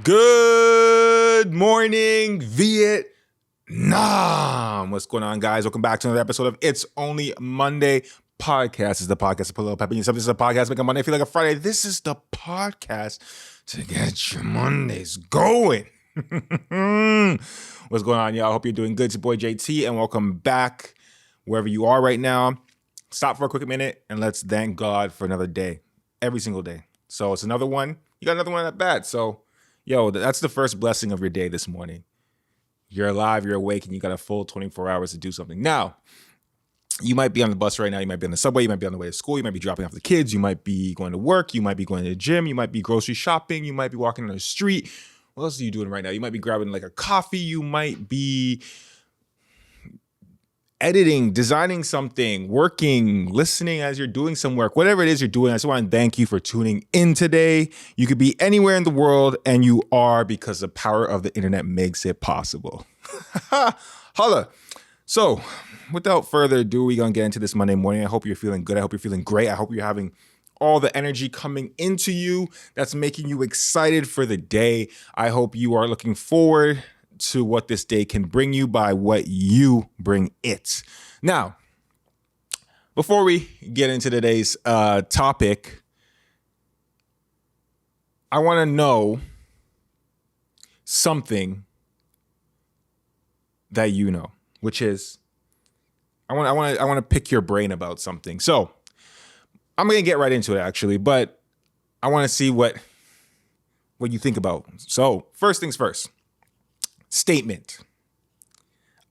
Good morning, Vietnam. What's going on, guys? Welcome back to another episode of It's Only Monday podcast. This is the podcast to put a little pep in yourself. This is a podcast make a Monday feel like a Friday. This is the podcast to get your Mondays going. What's going on, y'all? I hope you're doing good. It's your boy JT, and welcome back wherever you are right now. Stop for a quick minute, and let's thank God for another day, every single day. So it's another one. You got another one at bat. So, yo, that's the first blessing of your day this morning. You're alive, you're awake, and you got a full 24 hours to do something. Now, you might be on the bus right now. You might be on the subway. You might be on the way to school. You might be dropping off the kids. You might be going to work. You might be going to the gym. You might be grocery shopping. You might be walking on the street. What else are you doing right now? You might be grabbing like a coffee. You might be editing, designing something, working, listening as you're doing some work, whatever it is you're doing. I just want to thank you for tuning in today. You could be anywhere in the world, and you are, because the power of the internet makes it possible. Holla. So without further ado, we're going to get into this Monday morning. I hope you're feeling good. I hope you're feeling great. I hope you're having all the energy coming into you that's making you excited for the day. I hope you are looking forward to what this day can bring you by what you bring it. Now, before we get into today's topic, I want to know something that you know, which is I want to pick your brain about something. So I'm going to get right into it, actually, but I want to see what you think about. So first things first. Statement.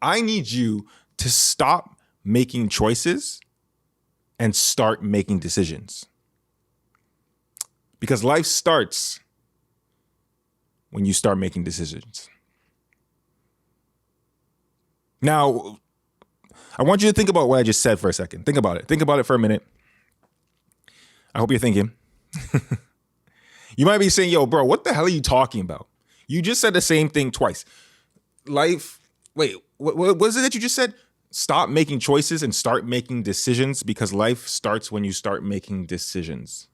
I need you to stop making choices and start making decisions. Because life starts when you start making decisions. Now, I want you to think about what I just said for a second. Think about it. Think about it for a minute. I hope you're thinking. You might be saying, yo, bro, what the hell are you talking about? You just said the same thing twice. Life, wait, what was it that you just said? Stop making choices and start making decisions, because life starts when you start making decisions.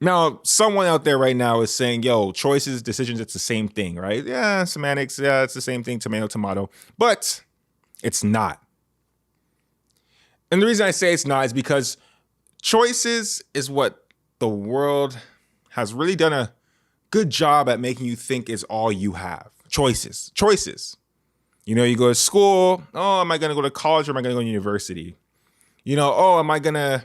Now, someone out there right now is saying, yo, choices, decisions, it's the same thing, right? Yeah, semantics, yeah, it's the same thing, tomato, tomato. But it's not. And the reason I say it's not is because choices is what the world has really done a good job at making you think is all you have. Choices. You know, you go to school. Oh, am I going to go to college or am I going to go to university? You know, oh, am I going to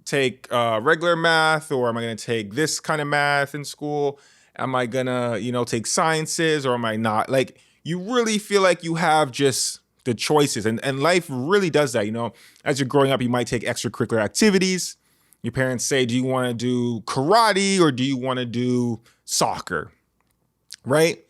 take regular math, or am I going to take this kind of math in school? Am I going to, take sciences, or am I not? Like, you really feel like you have just the choices. And life really does that. As you're growing up, you might take extracurricular activities. Your parents say, do you want to do karate or do you want to do soccer? Right?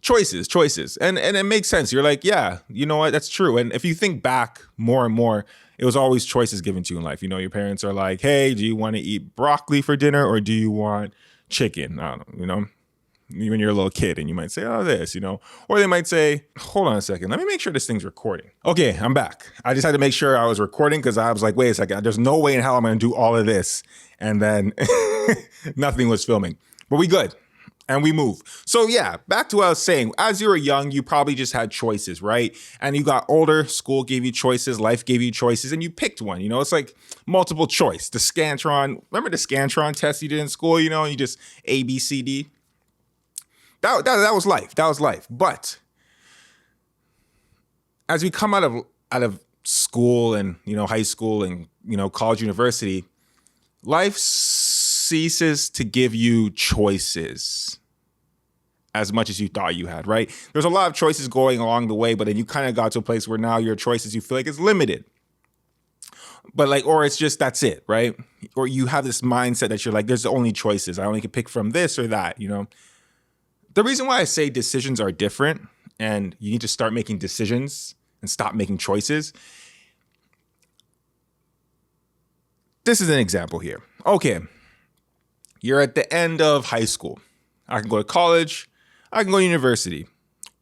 Choices. And it makes sense. You're like, yeah, you know what? That's true. And if you think back more and more, it was always choices given to you in life. Your parents are like, hey, do you want to eat broccoli for dinner or do you want chicken? I don't know, when you're a little kid and you might say, oh, this, or they might say, hold on a second, let me make sure this thing's recording. Okay, I'm back. I just had to make sure I was recording because I was like, wait a second, there's no way in hell I'm going to do all of this. And then nothing was filming, but we good. And we move. So yeah, back to what I was saying. As you were young, you probably just had choices, right? And you got older, school gave you choices, life gave you choices, and you picked one. It's like multiple choice. The Scantron, remember the Scantron test you did in school, and you just A, B, C, D? That was life. That was life. But as we come out of school and, high school and, college, university, life ceases to give you choices as much as you thought you had, right? There's a lot of choices going along the way, but then you kind of got to a place where now your choices, you feel like it's limited. But or it's just, that's it, right? Or you have this mindset that you're like, there's only choices. I only can pick from this or that, The reason why I say decisions are different and you need to start making decisions and stop making choices. This is an example here. Okay. You're at the end of high school. I can go to college. I can go to university.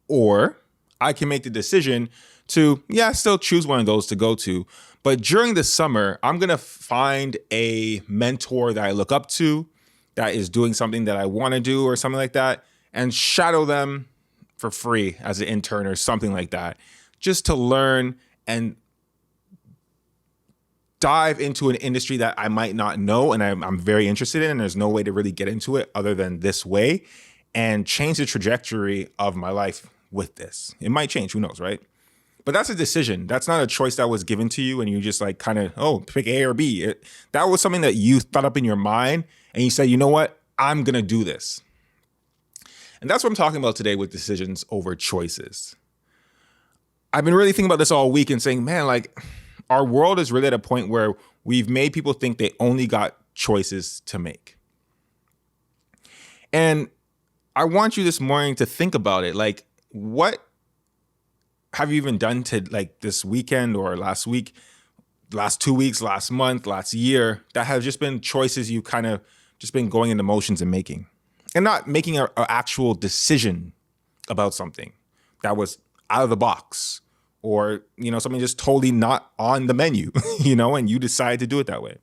Or I can make the decision to, still choose one of those to go to. But during the summer, I'm going to find a mentor that I look up to, that is doing something that I want to do or something like that, and shadow them for free as an intern or something like that, just to learn and dive into an industry that I might not know and I'm very interested in, and there's no way to really get into it other than this way, and change the trajectory of my life with this. It might change, who knows, right? But that's a decision. That's not a choice that was given to you and you just like kind of, pick A or B. That was something that you thought up in your mind and you said, you know what, I'm going to do this. And that's what I'm talking about today with decisions over choices. I've been really thinking about this all week and saying, man, like our world is really at a point where we've made people think they only got choices to make. And I want you this morning to think about it. Like, what have you even done to like this weekend or last week, last 2 weeks, last month, last year that have just been choices you kind of just been going into motions and making? And not making an actual decision about something that was out of the box or, something just totally not on the menu, and you decide to do it that way.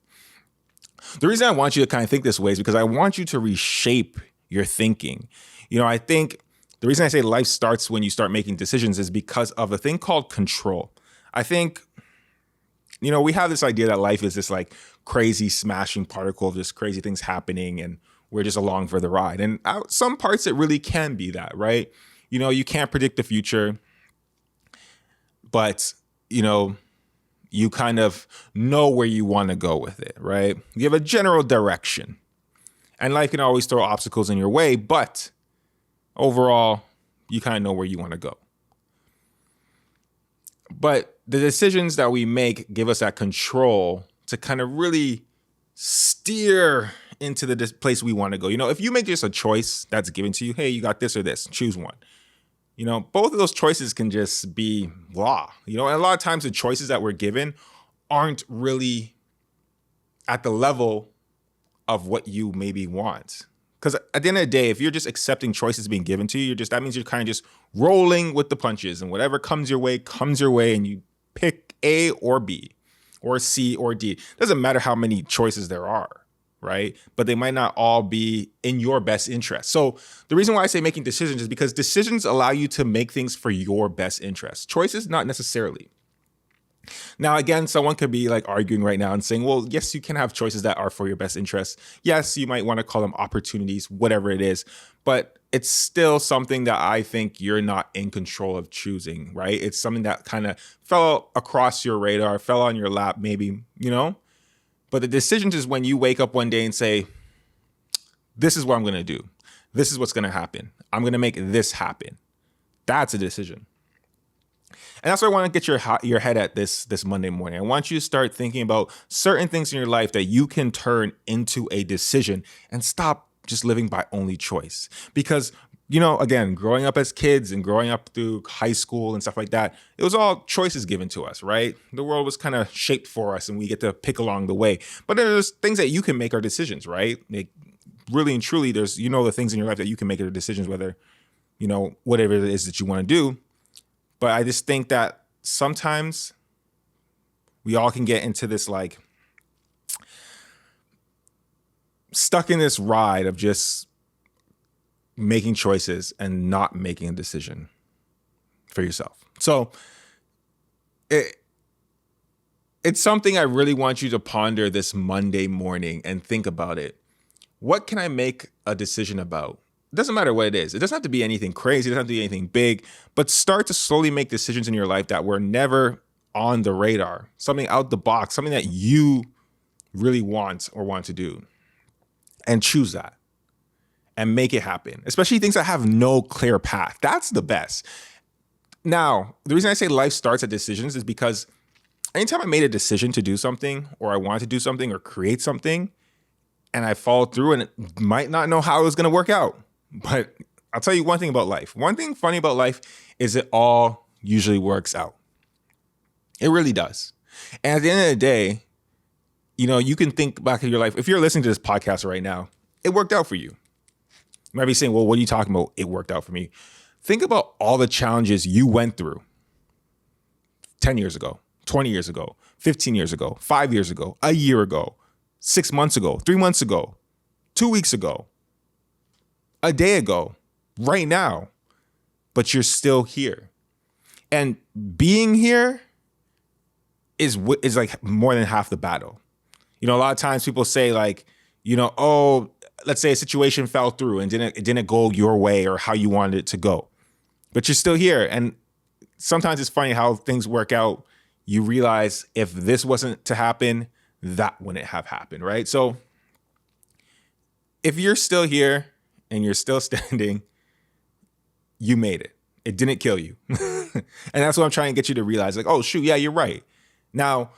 The reason I want you to kind of think this way is because I want you to reshape your thinking. I think the reason I say life starts when you start making decisions is because of a thing called control. I think, we have this idea that life is this like crazy smashing particle of just crazy things happening and we're just along for the ride. And some parts it really can be that, right? You can't predict the future, but, you kind of know where you want to go with it, right? You have a general direction. And life can always throw obstacles in your way, but overall, you kind of know where you want to go. But the decisions that we make give us that control to kind of really steer into the place we want to go. If you make just a choice that's given to you, hey, you got this or this, choose one. Both of those choices can just be blah. And a lot of times the choices that we're given aren't really at the level of what you maybe want. Because at the end of the day, if you're just accepting choices being given to you, that means you're kind of just rolling with the punches and whatever comes your way, and you pick A or B or C or D. Doesn't matter how many choices there are, right? But they might not all be in your best interest. So the reason why I say making decisions is because decisions allow you to make things for your best interest. Choices, not necessarily. Now, again, someone could be like arguing right now and saying, well, yes, you can have choices that are for your best interest. Yes, you might want to call them opportunities, whatever it is, but it's still something that I think you're not in control of choosing, right? It's something that kind of fell across your radar, fell on your lap, maybe, But the decisions is when you wake up one day and say, this is what I'm going to do. This is what's going to happen. I'm going to make this happen. That's a decision. And that's why I want to get your head at this Monday morning. I want you to start thinking about certain things in your life that you can turn into a decision and stop just living by only choice. Because, again, growing up as kids and growing up through high school and stuff like that, it was all choices given to us, right? The world was kind of shaped for us and we get to pick along the way. But there's things that you can make our decisions, right? Like, really and truly, there's, the things in your life that you can make your decisions, whether, whatever it is that you want to do. But I just think that sometimes we all can get into this like stuck in this ride of just making choices and not making a decision for yourself. So it's something I really want you to ponder this Monday morning and think about it. What can I make a decision about? It doesn't matter what it is. It doesn't have to be anything crazy. It doesn't have to be anything big, but start to slowly make decisions in your life that were never on the radar, something out the box, something that you really want to do, and choose that and make it happen, especially things that have no clear path. That's the best. Now, the reason I say life starts at decisions is because anytime I made a decision to do something or I wanted to do something or create something and I followed through and it might not know how it was going to work out. But I'll tell you one thing about life. One thing funny about life is it all usually works out. It really does. And at the end of the day, you can think back in your life. If you're listening to this podcast right now, it worked out for you. You might be saying, well, what are you talking about? It worked out for me. Think about all the challenges you went through 10 years ago, 20 years ago, 15 years ago, 5 years ago, a year ago, 6 months ago, 3 months ago, 2 weeks ago, a day ago, right now, but you're still here. And being here is like more than half the battle. A lot of times people say like, oh, let's say a situation fell through and it didn't go your way or how you wanted it to go, but you're still here. And sometimes it's funny how things work out. You realize if this wasn't to happen, that wouldn't have happened, right? So if you're still here and you're still standing, you made it. It didn't kill you. And that's what I'm trying to get you to realize. Like, oh, shoot, yeah, you're right. Now,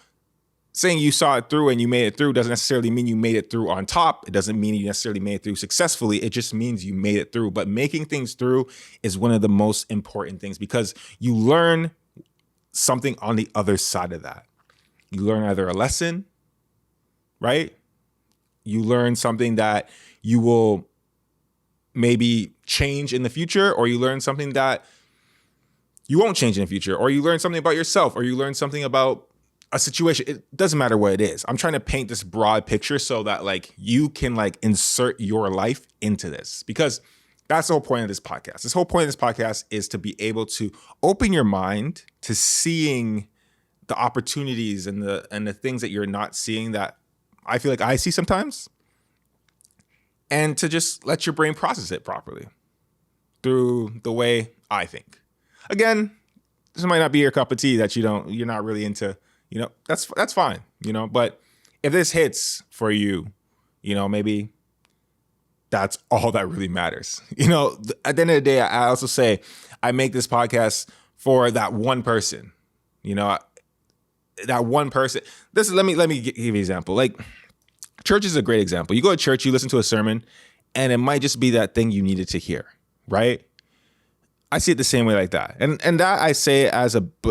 saying you saw it through and you made it through doesn't necessarily mean you made it through on top. It doesn't mean you necessarily made it through successfully. It just means you made it through. But making things through is one of the most important things because you learn something on the other side of that. You learn either a lesson, right? You learn something that you will maybe change in the future, or you learn something that you won't change in the future, or you learn something about yourself, or you learn something about a situation. It doesn't matter what it is. I'm trying to paint this broad picture so that like you can like insert your life into this, because that's the whole point of this podcast. This whole point of this podcast is to be able to open your mind to seeing the opportunities and the things that you're not seeing that I feel like I see sometimes, and to just let your brain process it properly through the way I think. Again, this might not be your cup of tea, that you're not really into, that's fine, but if this hits for you, maybe that's all that really matters. At the end of the day, I also say I make this podcast for that one person, that one person. Let me give you an example. Like, church is a great example. You go to church, you listen to a sermon, and it might just be that thing you needed to hear, right? I see it the same way like that. And that I say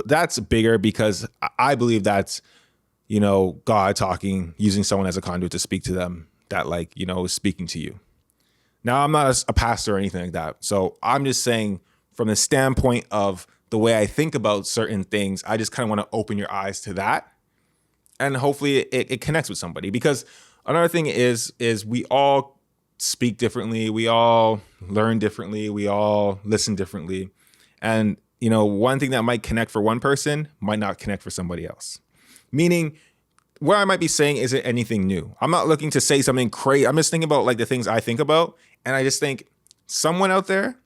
that's bigger because I believe that's, God talking, using someone as a conduit to speak to them that is speaking to you. Now, I'm not a pastor or anything like that. So I'm just saying from the standpoint of the way I think about certain things, I just kind of want to open your eyes to that. And hopefully it connects with somebody, because another thing is we all speak differently. We all learn differently. We all listen differently. And, one thing that might connect for one person might not connect for somebody else. Meaning, what I might be saying isn't anything new. I'm not looking to say something crazy. I'm just thinking about like the things I think about. And I just think someone out there,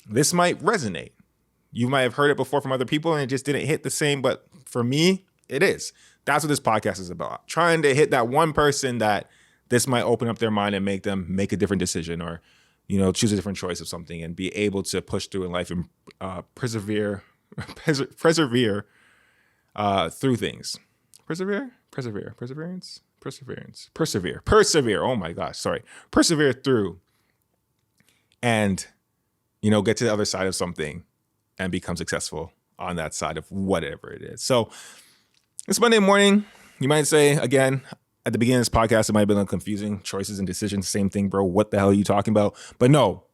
this might resonate. You might have heard it before from other people and it just didn't hit the same. But for me, it is. That's what this podcast is about. Trying to hit that one person that this might open up their mind and make them make a different decision, or, choose a different choice of something and be able to push through in life and persevere through things. Persevere. Oh my gosh, sorry. Persevere through and, get to the other side of something and become successful on that side of whatever it is. So it's Monday morning. You might say, again, at the beginning of this podcast, it might have been a little confusing. Choices and decisions, same thing, bro. What the hell are you talking about? But no,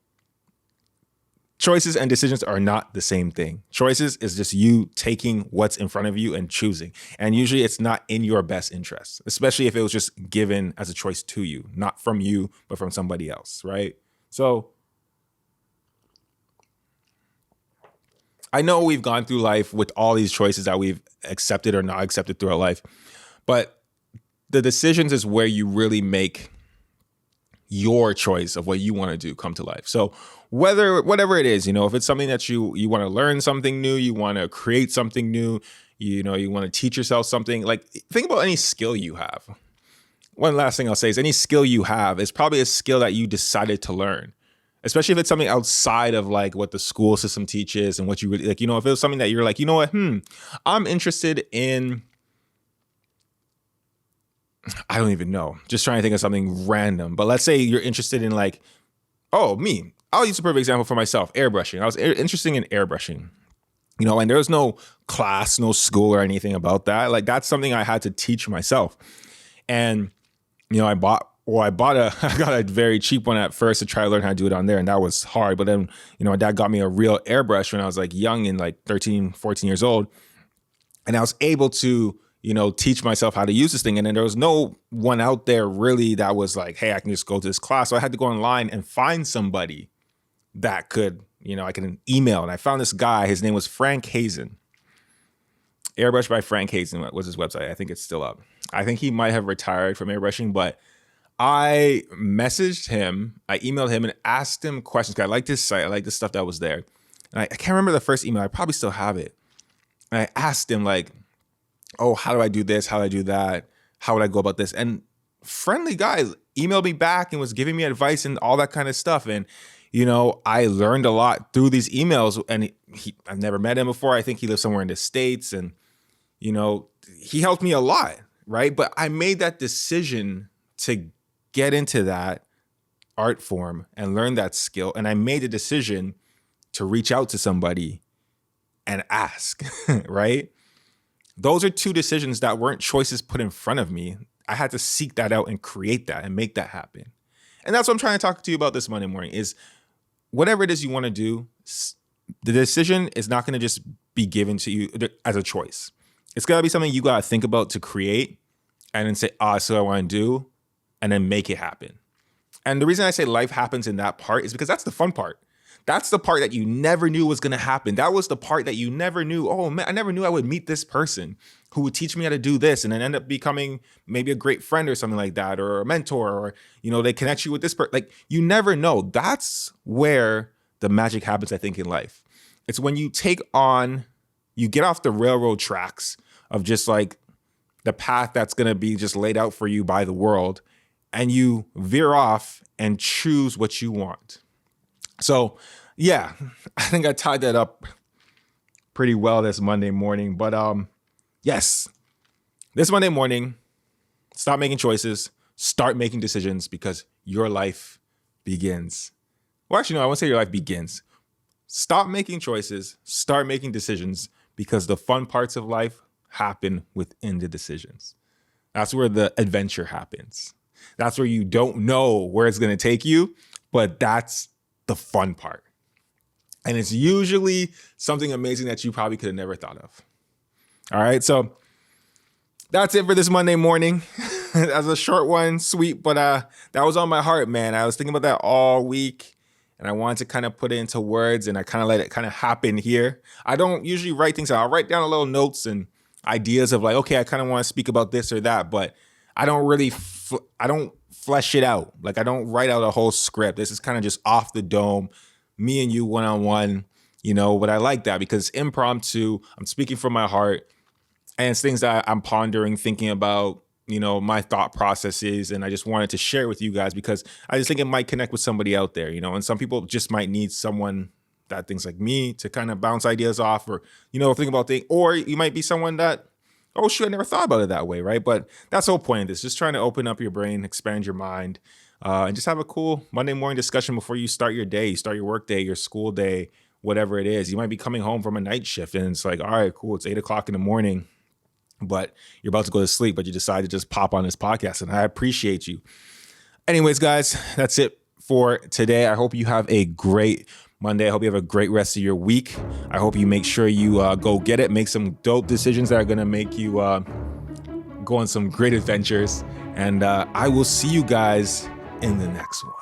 choices and decisions are not the same thing. Choices is just you taking what's in front of you and choosing. And usually it's not in your best interest, especially if it was just given as a choice to you, not from you, but from somebody else, right? So I know we've gone through life with all these choices that we've accepted or not accepted throughout life, but the decisions is where you really make your choice of what you want to do come to life. So whatever it is, if it's something that you want to learn something new, you want to create something new, you want to teach yourself something, like think about any skill you have. One last thing I'll say is any skill you have is probably a skill that you decided to learn, especially if it's something outside of like what the school system teaches and what you really like, if it was something that you're like, I'm interested in, I don't even know. Just trying to think of something random. But let's say you're interested in like, me. I'll use a perfect example for myself, airbrushing. I was interested in airbrushing, and there was no class, no school or anything about that. Like that's something I had to teach myself. And, I got a very cheap one at first to try to learn how to do it on there. And that was hard. But then, my dad got me a real airbrush when I was like young and like 13, 14 years old. And I was able to, teach myself how to use this thing. And then there was no one out there really that was like, hey, I can just go to this class. So I had to go online and find somebody that could, I can email. And I found this guy. His name was Frank Hazen. Airbrush by Frank Hazen was his website. I think it's still up. I think he might have retired from airbrushing, but I messaged him, I emailed him and asked him questions. 'Cause I like this site. I like the stuff that was there. And I can't remember the first email. I probably still have it. And I asked him like, oh, how do I do this? How do I do that? How would I go about this? And friendly guy emailed me back and was giving me advice and all that kind of stuff. And, I learned a lot through these emails. And I've never met him before. I think he lives somewhere in the States. And, he helped me a lot, right? But I made that decision to get into that art form and learn that skill. And I made a decision to reach out to somebody and ask, right? Those are two decisions that weren't choices put in front of me. I had to seek that out and create that and make that happen. And that's what I'm trying to talk to you about this Monday morning is whatever it is you want to do, the decision is not going to just be given to you as a choice. It's got to be something you got to think about to create and then say, that's what I want to do, and then make it happen. And the reason I say life happens in that part is because that's the fun part. That's the part that you never knew was going to happen. That was the part that you never knew. Oh man, I never knew I would meet this person who would teach me how to do this and then end up becoming maybe a great friend or something like that, or a mentor, or, they connect you with this person. Like, you never know. That's where the magic happens, I think, in life. It's when you get off the railroad tracks of just like the path that's going to be just laid out for you by the world, and you veer off and choose what you want. So yeah, I think I tied that up pretty well this Monday morning. But yes, this Monday morning, stop making choices, start making decisions, because your life begins. Well, actually, no, I won't say your life begins. Stop making choices, start making decisions, because the fun parts of life happen within the decisions. That's where the adventure happens. That's where you don't know where it's going to take you, but that's the fun part. And it's usually something amazing that you probably could have never thought of. All right. So that's it for this Monday morning. That was a short one, sweet, but that was on my heart, man. I was thinking about that all week, and I wanted to kind of put it into words, and I kind of let it kind of happen here. I don't usually write things out. I'll write down a little notes and ideas of like, okay, I kind of want to speak about this or that, but I don't really, I don't flesh it out. Like, I don't write out a whole script. This is kind of just off the dome, me and you one-on-one, but I like that because it's impromptu. I'm speaking from my heart, and it's things that I'm pondering, thinking about, my thought processes. And I just wanted to share it with you guys because I just think it might connect with somebody out there, and some people just might need someone that thinks like me to kind of bounce ideas off, or, think about things, or you might be someone that, oh shoot, I never thought about it that way, right? But that's the whole point of this, just trying to open up your brain, expand your mind, and just have a cool Monday morning discussion before you start your day, start your work day, your school day, whatever it is. You might be coming home from a night shift and it's like, all right, cool, it's 8:00 in the morning, but you're about to go to sleep, but you decide to just pop on this podcast, and I appreciate you. Anyways, guys, that's it for today. I hope you have a great Monday. I hope you have a great rest of your week. I hope you make sure you go get it, make some dope decisions that are going to make you go on some great adventures. And I will see you guys in the next one.